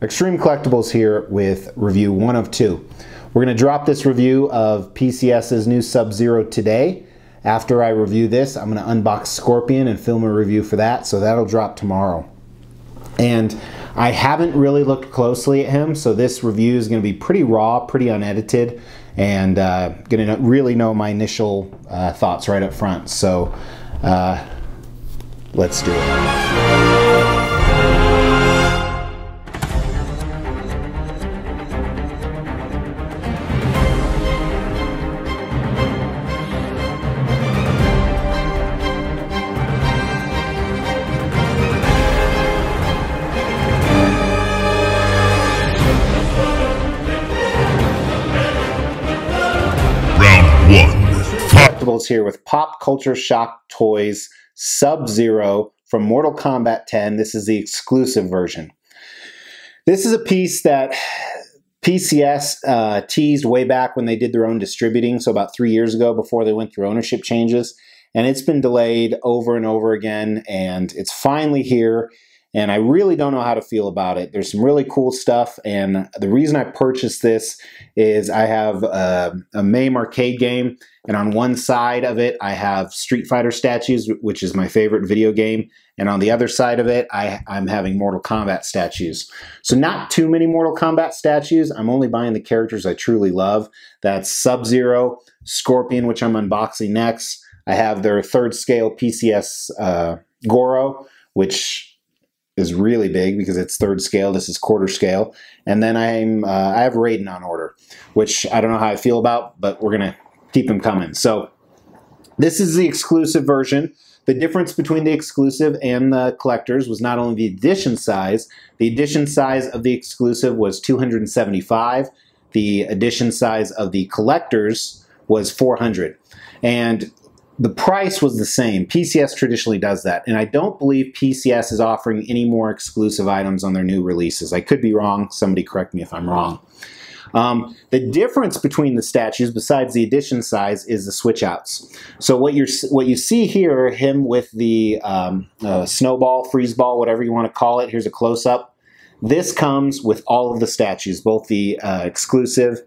Extreme Collectibles here with review 1 of 2. We're going to drop this review of PCS's new Sub-Zero today. After I review this, I'm going to unbox Scorpion and film a review for that, so that'll drop tomorrow. And I haven't really looked closely at him, so this review is going to be pretty raw, pretty unedited, and going to really know my initial thoughts right up front. So let's do it. Collectibles here with Pop Culture Shock Toys Sub-Zero from Mortal Kombat X. This is the exclusive version. This is a piece that PCS teased way back when they did their own distributing, so about 3 years ago before they went through ownership changes. And it's been delayed over and over again, and it's finally here. And I really don't know how to feel about it. There's some really cool stuff, and the reason I purchased this is I have a MAME arcade game, and on one side of it I have Street Fighter statues, which is my favorite video game, and on the other side of it I'm having Mortal Kombat statues. So not too many Mortal Kombat statues. I'm only buying the characters I truly love. That's Sub-Zero, Scorpion, which I'm unboxing next. I have their 3rd scale PCS Goro, which is really big because it's 3rd scale. This is 1/4 scale. And then I have Raiden on order, which I don't know how I feel about, but we're going to keep them coming. So this is the exclusive version. The difference between the exclusive and the collectors was not only the edition size. The edition size of the exclusive was 275. The edition size of the collectors was 400. And the price was the same. PCS traditionally does that, and I don't believe PCS is offering any more exclusive items on their new releases. I could be wrong. Somebody correct me if I'm wrong. The difference between the statues, besides the edition size, is the switch outs. So what you see here, him with the snowball, freeze ball, whatever you want to call it. Here's a close-up. This comes with all of the statues, both the exclusive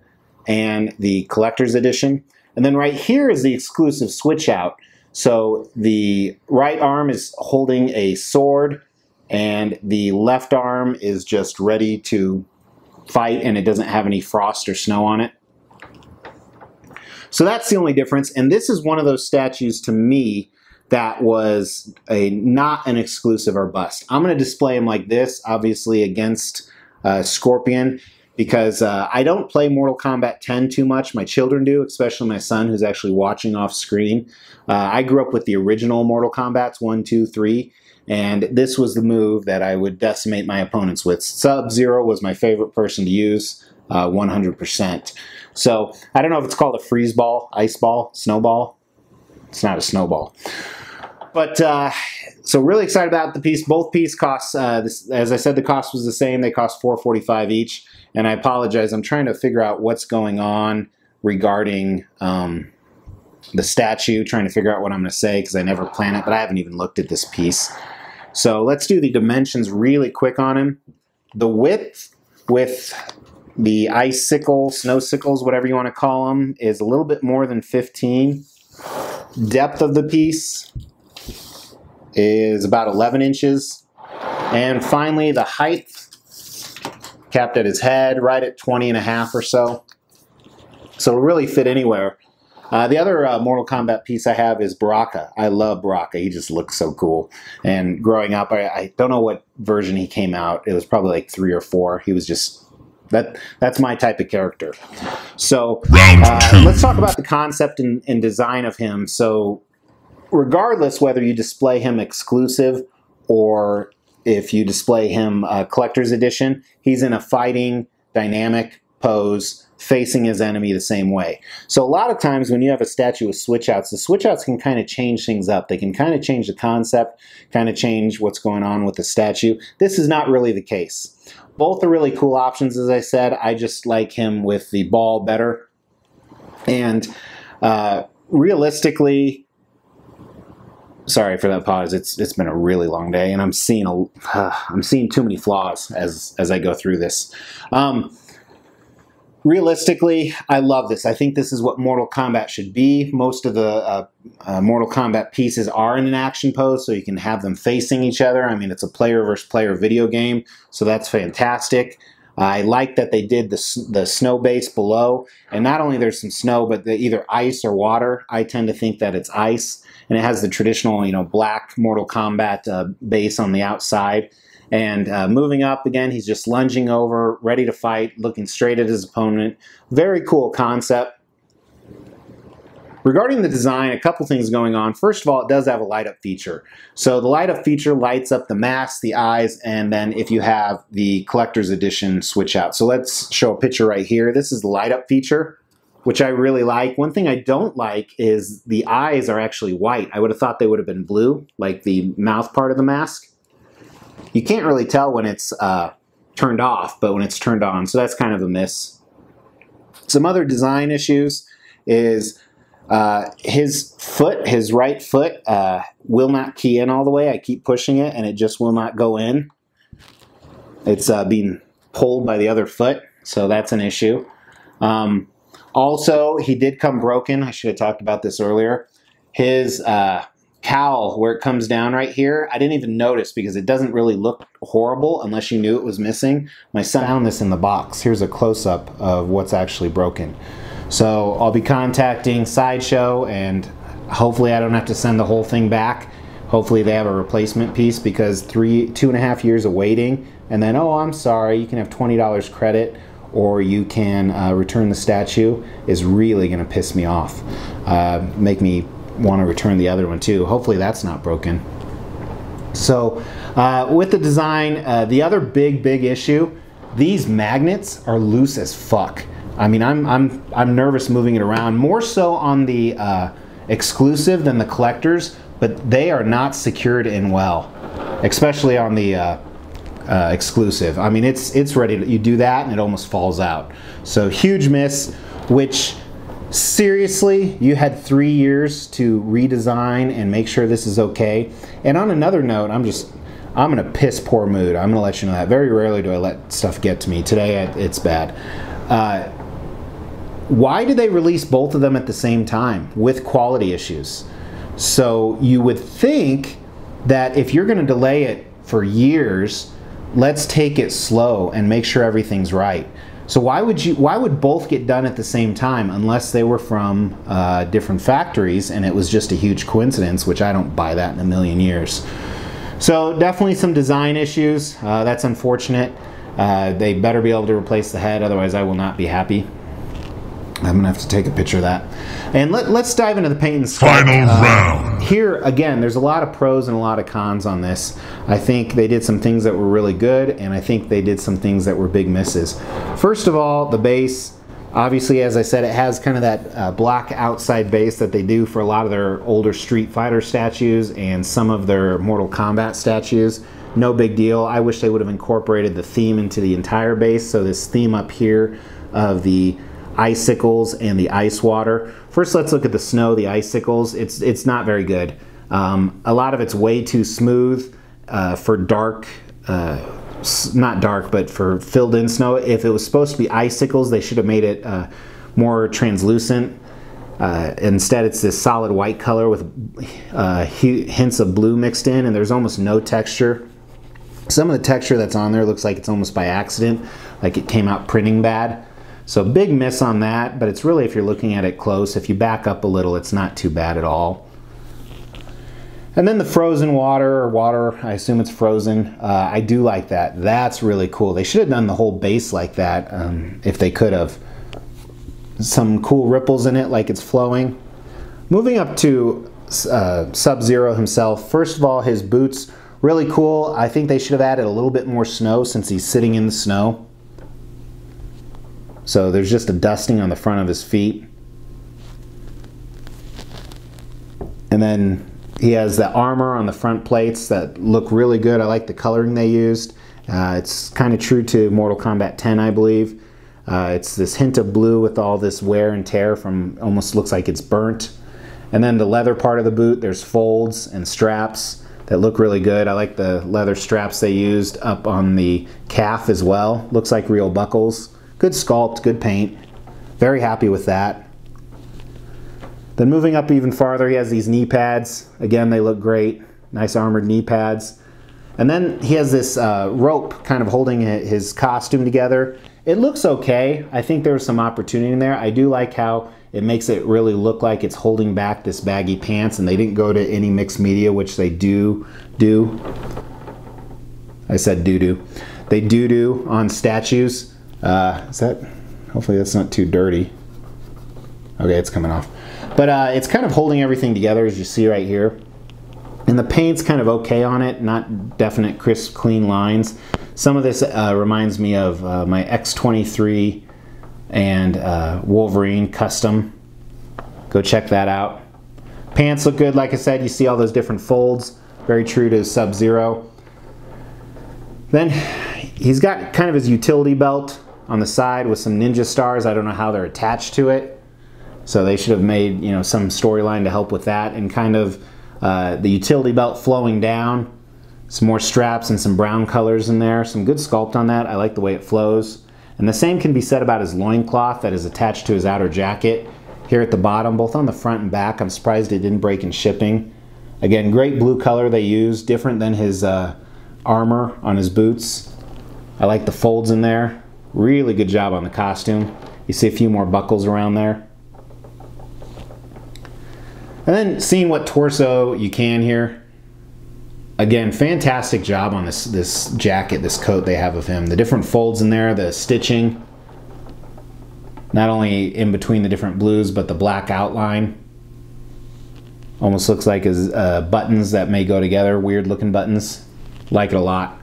and the collector's edition. And then right here is the exclusive switch out. So the right arm is holding a sword and the left arm is just ready to fight, and it doesn't have any frost or snow on it. So that's the only difference. And this is one of those statues to me that was not an exclusive or bust. I'm going to display him like this, obviously against Scorpion, because I don't play Mortal Kombat X too much. My children do, especially my son, who's actually watching off screen. I grew up with the original Mortal Kombats 1, 2, 3, and this was the move that I would decimate my opponents with. Sub-Zero was my favorite person to use, 100%. So I don't know if it's called a freeze ball, ice ball, snowball. It's not a snowball. But so really excited about the piece. Both pieces cost, as I said, the cost was the same. They cost $4.45 each. And I apologize. I'm trying to figure out what's going on regarding the statue, trying to figure out what I'm going to say because I never plan it, but I haven't even looked at this piece. So let's do the dimensions really quick on him. The width with the icicle, snow sickles, whatever you want to call them, is a little bit more than 15. Depth of the piece is about 11 inches. And finally, the height, capped at his head, right at 20.5 or so. So it'll really fit anywhere. The other Mortal Kombat piece I have is Baraka. I love Baraka. He just looks so cool. And growing up, I don't know what version he came out. It was probably like 3 or 4. He was just, that's my type of character. So let's talk about the concept and design of him. So regardless whether you display him exclusive or if you display him collector's edition, he's in a fighting, dynamic pose, facing his enemy the same way. So a lot of times when you have a statue with switch outs, the switch outs can kind of change things up. They can kind of change the concept, kind of change what's going on with the statue. This is not really the case. Both are really cool options, as I said. I just like him with the ball better. And realistically, Sorry for that pause. It's been a really long day, and I'm seeing too many flaws as I go through this. Realistically, I love this. I think this is what Mortal Kombat should be. Most of the Mortal Kombat pieces are in an action pose, so you can have them facing each other. I mean, it's a player versus player video game, so that's fantastic. I like that they did the snow base below, and not only there's some snow, but either ice or water. I tend to think that it's ice, and it has the traditional, black Mortal Kombat base on the outside. And moving up again, he's just lunging over, ready to fight, looking straight at his opponent. Very cool concept. Regarding the design, a couple things going on. First of all, it does have a light up feature. So the light up feature lights up the mask, the eyes, and then if you have the collector's edition switch out. So let's show a picture right here. This is the light up feature, which I really like. One thing I don't like is the eyes are actually white. I would have thought they would have been blue, like the mouth part of the mask. You can't really tell when it's turned off, but when it's turned on, so that's kind of a miss. Some other design issues is his right foot will not key in all the way. I keep pushing it and it just will not go in. It's being pulled by the other foot, so that's an issue. Also, he did come broken. I should have talked about this earlier. His cowl, where it comes down right here, I didn't even notice because it doesn't really look horrible unless you knew it was missing. My son found this in the box. Here's a close-up of what's actually broken. So I'll be contacting Sideshow, and hopefully I don't have to send the whole thing back. Hopefully they have a replacement piece, because 2.5 years of waiting, and then, oh, I'm sorry, you can have $20 credit, or you can return the statue, is really going to piss me off. Make me want to return the other one too. Hopefully that's not broken. So with the design, the other big issue, these magnets are loose as fuck. I mean, I'm nervous moving it around, more so on the exclusive than the collectors, but they are not secured in well, especially on the exclusive. I mean, it's ready to, you do that and it almost falls out. So huge miss, which seriously, you had 3 years to redesign and make sure this is okay. And on another note, I'm in a piss poor mood. I'm gonna let you know that. Very rarely do I let stuff get to me. Today it's bad. Why did they release both of them at the same time with quality issues? So you would think that if you're gonna delay it for years, let's take it slow and make sure everything's right. So why would both get done at the same time unless they were from different factories and it was just a huge coincidence, which I don't buy that in a million years. So definitely some design issues. That's unfortunate. They better be able to replace the head, otherwise I will not be happy. I'm gonna have to take a picture of that. And let's dive into the paint and sculpt. Final round. Here, again, there's a lot of pros and a lot of cons on this. I think they did some things that were really good, and I think they did some things that were big misses. First of all, the base. Obviously, as I said, it has kind of that black outside base that they do for a lot of their older Street Fighter statues and some of their Mortal Kombat statues. No big deal. I wish they would have incorporated the theme into the entire base. So this theme up here of the icicles and the ice water. First, let's look at the snow, the icicles. It's not very good. A lot of it's way too smooth for dark, not dark, but for filled in snow. If it was supposed to be icicles, they should have made it more translucent. Instead, it's this solid white color with hints of blue mixed in, and there's almost no texture. Some of the texture that's on there looks like it's almost by accident, like it came out printing bad. So big miss on that, but it's really, if you're looking at it close, if you back up a little, it's not too bad at all. And then the frozen water, or water, I assume it's frozen. I do like that. That's really cool. They should have done the whole base like that if they could have. Some cool ripples in it, like it's flowing. Moving up to Sub-Zero himself. First of all, his boots, really cool. I think they should have added a little bit more snow since he's sitting in the snow. So there's just a dusting on the front of his feet. And then he has the armor on the front plates that look really good. I like the coloring they used. It's kind of true to Mortal Kombat X, I believe. It's this hint of blue with all this wear and tear from, almost looks like it's burnt. And then the leather part of the boot, there's folds and straps that look really good. I like the leather straps they used up on the calf as well. Looks like real buckles. Good sculpt, good paint. Very happy with that. Then moving up even farther, he has these knee pads. Again, they look great. Nice armored knee pads. And then he has this rope kind of holding his costume together. It looks okay. I think there's some opportunity in there. I do like how it makes it really look like it's holding back this baggy pants, and they didn't go to any mixed media, which they do. I said do. They do on statues. Hopefully that's not too dirty. Okay, it's coming off. But it's kind of holding everything together, as you see right here. And the paint's kind of okay on it, not definite crisp, clean lines. Some of this reminds me of my X23 and Wolverine custom. Go check that out. Pants look good, like I said. You see all those different folds, very true to Sub-Zero. Then he's got kind of his utility belt on the side with some ninja stars. I don't know how they're attached to it, so they should have made, you know, some storyline to help with that. And kind of the utility belt flowing down, some more straps and some brown colors in there. Some good sculpt on that. I like the way it flows. And the same can be said about his loincloth that is attached to his outer jacket here at the bottom, both on the front and back. I'm surprised it didn't break in shipping. Again, great blue color they used, different than his armor on his boots. I like the folds in there. Really good job on the costume. You see a few more buckles around there. And then seeing what torso you can here. Again, fantastic job on this jacket, this coat they have of him. The different folds in there, the stitching. Not only in between the different blues, but the black outline. Almost looks like his buttons that may go together, weird looking buttons. Like it a lot.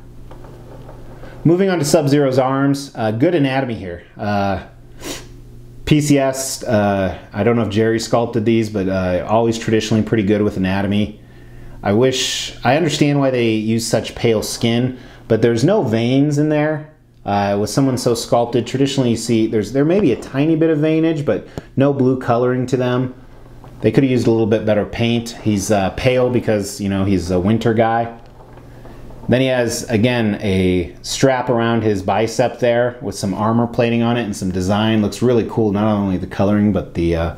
Moving on to Sub-Zero's arms, good anatomy here. PCS, I don't know if Jerry sculpted these, but always traditionally pretty good with anatomy. I understand why they use such pale skin, but there's no veins in there. With someone so sculpted, traditionally you see there may be a tiny bit of veinage, but no blue coloring to them. They could have used a little bit better paint. He's pale because, you know, he's a winter guy. Then he has, again, a strap around his bicep there with some armor plating on it and some design. Looks really cool, not only the coloring, but the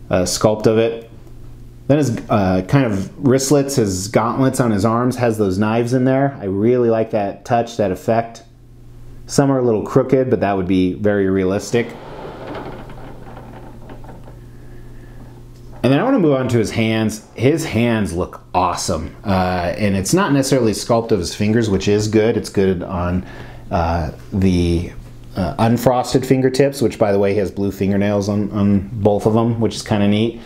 sculpt of it. Then his kind of wristlets, his gauntlets on his arms, has those knives in there. I really like that touch, that effect. Some are a little crooked, but that would be very realistic. And then I want to move on to his hands. His hands look awesome. And it's not necessarily sculpt of his fingers, which is good. It's good on the unfrosted fingertips, which, by the way, he has blue fingernails on both of them, which is kind of neat.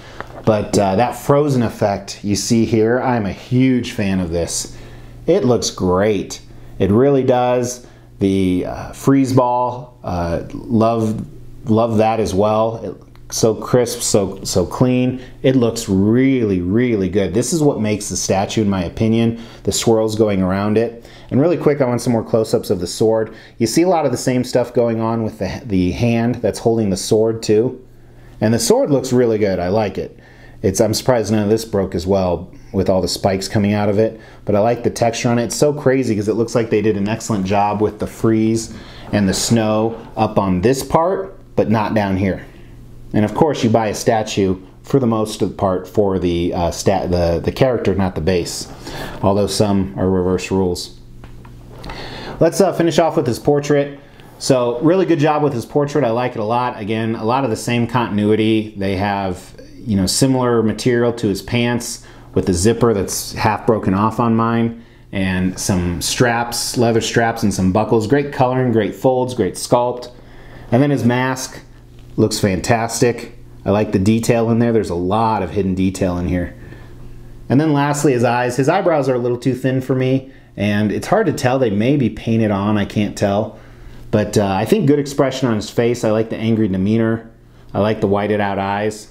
But that frozen effect you see here, I'm a huge fan of this. It looks great. It really does. The freeze ball, love that as well. So crisp, so clean. It looks really, really good. This is what makes the statue, in my opinion, the swirls going around it. And really quick, I want some more close-ups of the sword. You see a lot of the same stuff going on with the hand that's holding the sword too. And the sword looks really good. I like it. I'm surprised none of this broke as well with all the spikes coming out of it. But I like the texture on it. It's so crazy because it looks like they did an excellent job with the freeze and the snow up on this part, but not down here. And of course, you buy a statue for the most of the part for the character, not the base. Although some are reverse rules. Let's finish off with his portrait. So really good job with his portrait. I like it a lot. Again, a lot of the same continuity. They have, you know, similar material to his pants with the zipper that's half broken off on mine, and some straps, leather straps, and some buckles. Great coloring, great folds, great sculpt. And then his mask looks fantastic. I like the detail in there. There's a lot of hidden detail in here. And then lastly, his eyes. His eyebrows are a little too thin for me, and it's hard to tell. They may be painted on, I can't tell. But I think good expression on his face. I like the angry demeanor. I like the whited out eyes.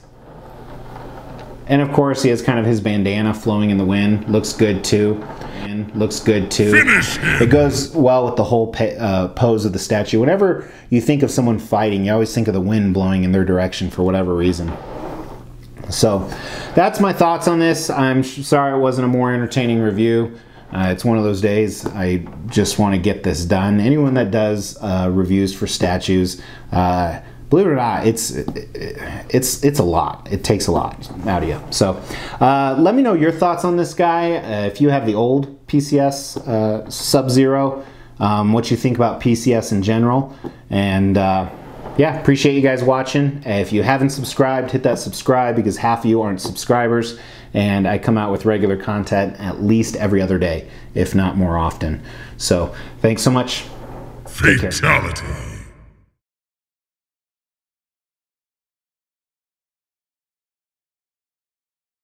And of course, he has kind of his bandana flowing in the wind. Looks good too. And looks good too. It goes well with the whole pose of the statue. Whenever you think of someone fighting, you always think of the wind blowing in their direction for whatever reason. So that's my thoughts on this. I'm sorry it wasn't a more entertaining review. It's one of those days. I just want to get this done. Anyone that does reviews for statues, believe it or not, it's a lot. It takes a lot out of you. So let me know your thoughts on this guy. If you have the old PCS Sub-Zero, what you think about PCS in general. And yeah, appreciate you guys watching. If you haven't subscribed, hit that subscribe, because half of you aren't subscribers, and I come out with regular content at least every other day, if not more often. So thanks so much. Fatality.